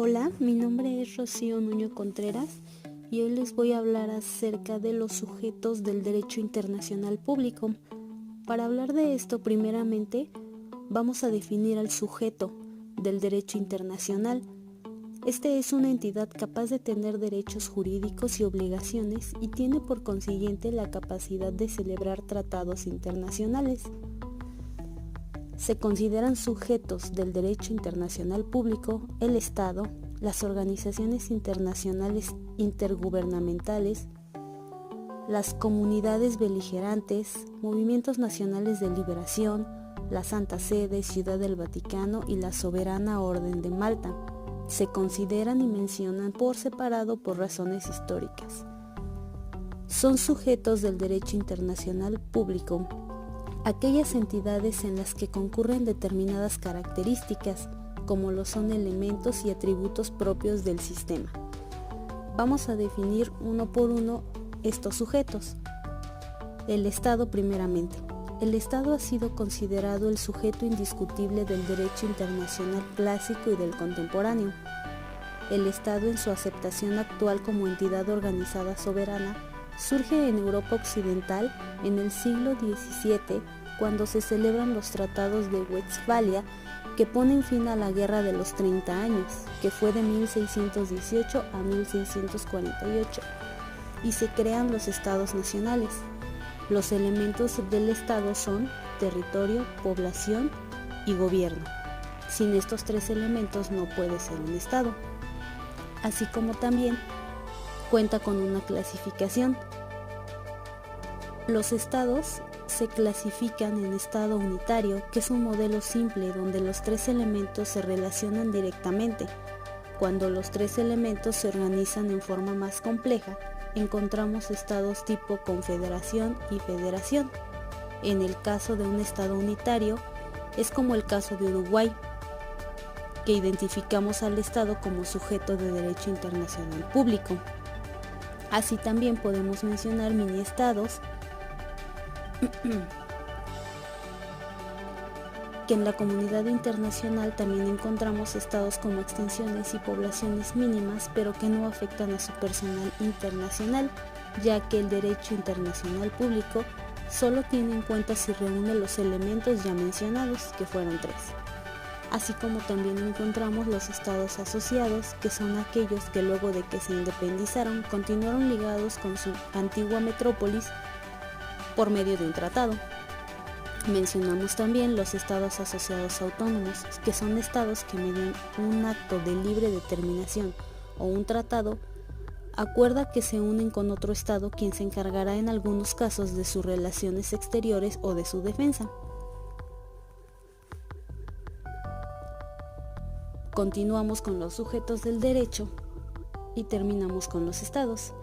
Hola, mi nombre es Rocío Nuño Contreras y hoy les voy a hablar acerca de los sujetos del derecho internacional público. Para hablar de esto, primeramente, vamos a definir al sujeto del derecho internacional. Este es una entidad capaz de tener derechos jurídicos y obligaciones y tiene por consiguiente la capacidad de celebrar tratados internacionales. Se consideran sujetos del derecho internacional público el Estado, las organizaciones internacionales intergubernamentales, las comunidades beligerantes, movimientos nacionales de liberación, la Santa Sede, Ciudad del Vaticano y la Soberana Orden de Malta. Se consideran y mencionan por separado por razones históricas. Son sujetos del derecho internacional público aquellas entidades en las que concurren determinadas características, como lo son elementos y atributos propios del sistema. Vamos a definir uno por uno estos sujetos. El Estado primeramente. El Estado ha sido considerado el sujeto indiscutible del derecho internacional clásico y del contemporáneo. El Estado, en su aceptación actual como entidad organizada soberana, surge en Europa Occidental en el siglo XVII, cuando se celebran los tratados de Westfalia que ponen fin a la Guerra de los 30 años, que fue de 1618 a 1648, y se crean los estados nacionales. Los elementos del Estado son territorio, población y gobierno. Sin estos tres elementos no puede ser un Estado. Así como también cuenta con una clasificación. Los estados se clasifican en estado unitario, que es un modelo simple donde los tres elementos se relacionan directamente. Cuando los tres elementos se organizan en forma más compleja, encontramos estados tipo confederación y federación. En el caso de un estado unitario, es como el caso de Uruguay, que identificamos al Estado como sujeto de derecho internacional público. Así también podemos mencionar mini-estados, que en la comunidad internacional también encontramos estados como extensiones y poblaciones mínimas, pero que no afectan a su personal internacional, ya que el derecho internacional público solo tiene en cuenta si reúne los elementos ya mencionados, que fueron 3. Así como también encontramos los estados asociados, que son aquellos que luego de que se independizaron continuaron ligados con su antigua metrópolis por medio de un tratado. Mencionamos también los estados asociados autónomos, que son estados que mediante un acto de libre determinación o un tratado acuerda que se unen con otro estado quien se encargará en algunos casos de sus relaciones exteriores o de su defensa. Continuamos con los sujetos del derecho y terminamos con los estados.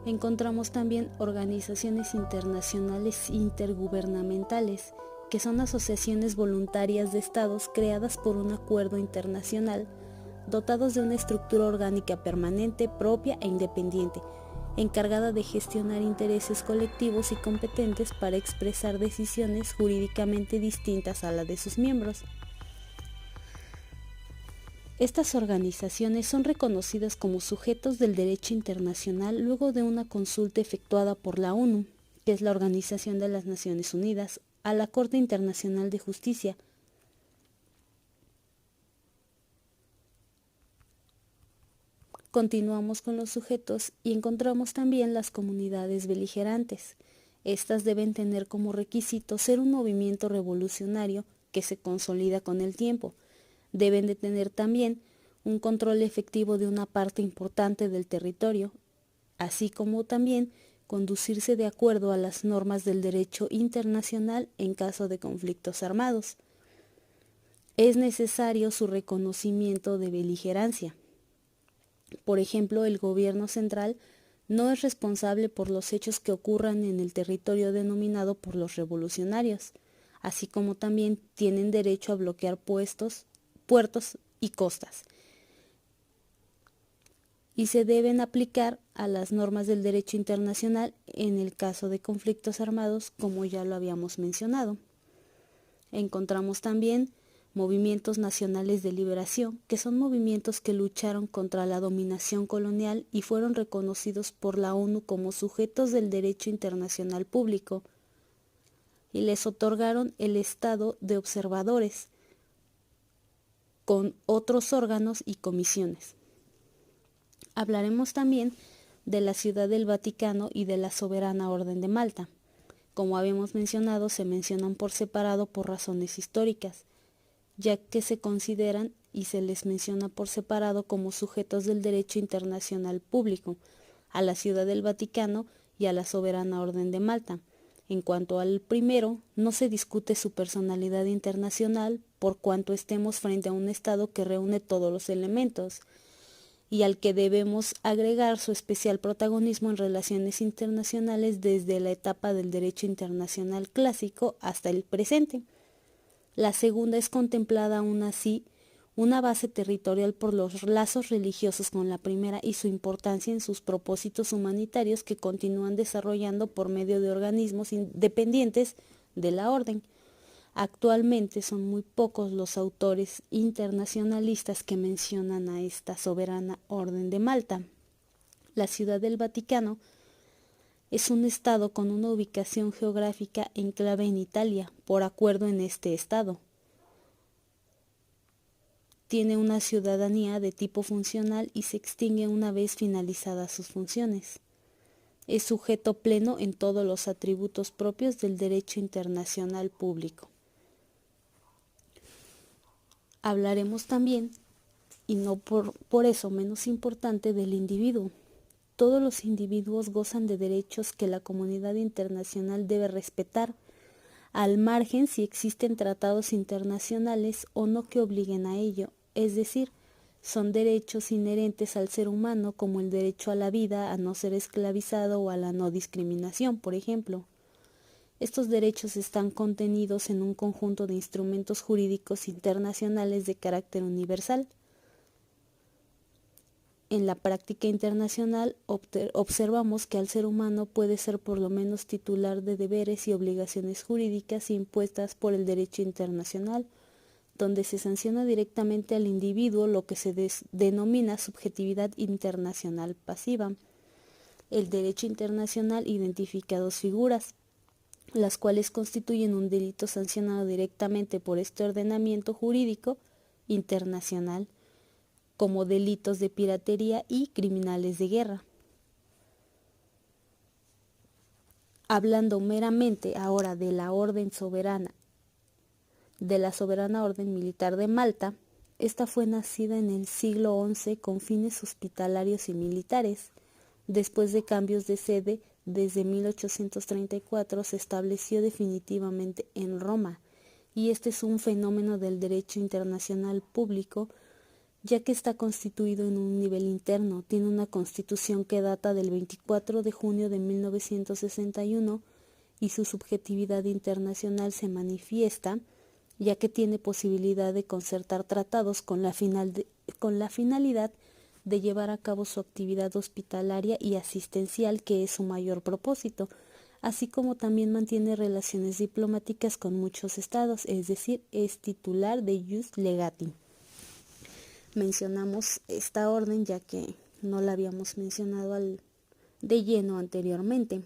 Encontramos también organizaciones internacionales intergubernamentales, que son asociaciones voluntarias de estados creadas por un acuerdo internacional, dotados de una estructura orgánica permanente, propia e independiente, encargada de gestionar intereses colectivos y competentes para expresar decisiones jurídicamente distintas a la de sus miembros. Estas organizaciones son reconocidas como sujetos del derecho internacional luego de una consulta efectuada por la ONU, que es la Organización de las Naciones Unidas, a la Corte Internacional de Justicia. Continuamos con los sujetos y encontramos también las comunidades beligerantes. Estas deben tener como requisito ser un movimiento revolucionario que se consolida con el tiempo. Deben de tener también un control efectivo de una parte importante del territorio, así como también conducirse de acuerdo a las normas del derecho internacional en caso de conflictos armados. Es necesario su reconocimiento de beligerancia. Por ejemplo, el gobierno central no es responsable por los hechos que ocurran en el territorio denominado por los revolucionarios, así como también tienen derecho a bloquear puertos y costas, y se deben aplicar a las normas del derecho internacional en el caso de conflictos armados, como ya lo habíamos mencionado. Encontramos también movimientos nacionales de liberación, que son movimientos que lucharon contra la dominación colonial y fueron reconocidos por la ONU como sujetos del derecho internacional público, y les otorgaron el estado de observadores con otros órganos y comisiones. Hablaremos también de la Ciudad del Vaticano y de la Soberana Orden de Malta. Como habíamos mencionado, se mencionan por separado por razones históricas, ya que se consideran y se les menciona por separado como sujetos del derecho internacional público, a la Ciudad del Vaticano y a la Soberana Orden de Malta. En cuanto al primero, no se discute su personalidad internacional por cuanto estemos frente a un Estado que reúne todos los elementos y al que debemos agregar su especial protagonismo en relaciones internacionales desde la etapa del derecho internacional clásico hasta el presente. La segunda es contemplada aún así una base territorial por los lazos religiosos con la primera y su importancia en sus propósitos humanitarios que continúan desarrollando por medio de organismos independientes de la orden. Actualmente son muy pocos los autores internacionalistas que mencionan a esta soberana orden de Malta. La Ciudad del Vaticano es un estado con una ubicación geográfica enclave en Italia, por acuerdo en este estado. Tiene una ciudadanía de tipo funcional y se extingue una vez finalizadas sus funciones. Es sujeto pleno en todos los atributos propios del derecho internacional público. Hablaremos también, y no por eso menos importante, del individuo. Todos los individuos gozan de derechos que la comunidad internacional debe respetar, al margen si existen tratados internacionales o no que obliguen a ello, es decir, son derechos inherentes al ser humano como el derecho a la vida, a no ser esclavizado o a la no discriminación, por ejemplo. Estos derechos están contenidos en un conjunto de instrumentos jurídicos internacionales de carácter universal. En la práctica internacional observamos que al ser humano puede ser por lo menos titular de deberes y obligaciones jurídicas impuestas por el derecho internacional, donde se sanciona directamente al individuo lo que se denomina subjetividad internacional pasiva. El derecho internacional identifica dos figuras, las cuales constituyen un delito sancionado directamente por este ordenamiento jurídico internacional, como delitos de piratería y criminales de guerra. Hablando meramente ahora de la orden soberana, de la Soberana Orden Militar de Malta, esta fue nacida en el siglo XI con fines hospitalarios y militares. Después de cambios de sede, desde 1834 se estableció definitivamente en Roma, y este es un fenómeno del derecho internacional público, ya que está constituido en un nivel interno. Tiene una constitución que data del 24 de junio de 1961 y su subjetividad internacional se manifiesta, ya que tiene posibilidad de concertar tratados con la finalidad de llevar a cabo su actividad hospitalaria y asistencial, que es su mayor propósito, así como también mantiene relaciones diplomáticas con muchos estados, es decir, es titular de Ius Legati. Mencionamos esta orden ya que no la habíamos mencionado de lleno anteriormente.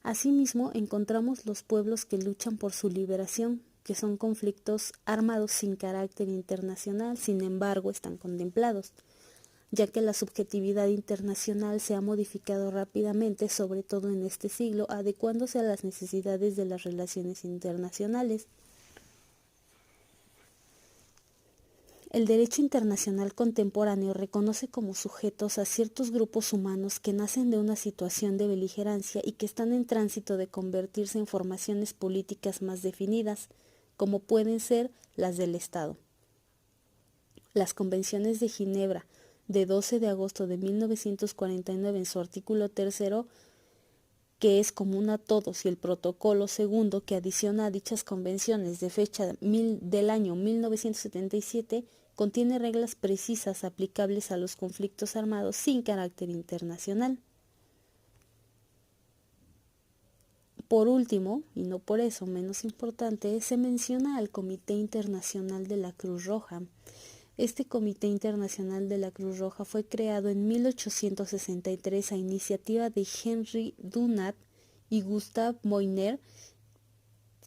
Asimismo, encontramos los pueblos que luchan por su liberación, que son conflictos armados sin carácter internacional, sin embargo están contemplados, ya que la subjetividad internacional se ha modificado rápidamente, sobre todo en este siglo, adecuándose a las necesidades de las relaciones internacionales. El derecho internacional contemporáneo reconoce como sujetos a ciertos grupos humanos que nacen de una situación de beligerancia y que están en tránsito de convertirse en formaciones políticas más definidas, como pueden ser las del Estado. Las convenciones de Ginebra de 12 de agosto de 1949 en su artículo 3, que es común a todos, y el protocolo segundo que adiciona a dichas convenciones de fecha del año 1977, contiene reglas precisas aplicables a los conflictos armados sin carácter internacional. Por último, y no por eso menos importante, se menciona al Comité Internacional de la Cruz Roja. Este Comité Internacional de la Cruz Roja fue creado en 1863 a iniciativa de Henry Dunant y Gustav Moynier,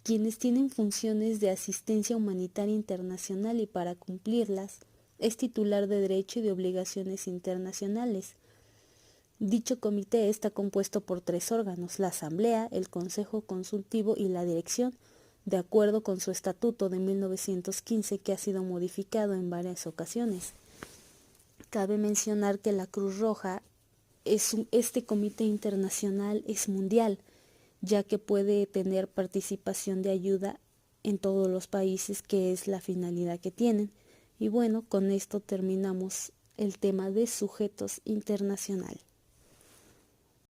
quienes tienen funciones de asistencia humanitaria internacional y para cumplirlas es titular de derecho y de obligaciones internacionales. Dicho comité está compuesto por 3 órganos: la Asamblea, el Consejo Consultivo y la Dirección, de acuerdo con su estatuto de 1915, que ha sido modificado en varias ocasiones. Cabe mencionar que la Cruz Roja este comité internacional es mundial, ya que puede tener participación de ayuda en todos los países, que es la finalidad que tienen. Y bueno, con esto terminamos el tema de sujetos internacionales.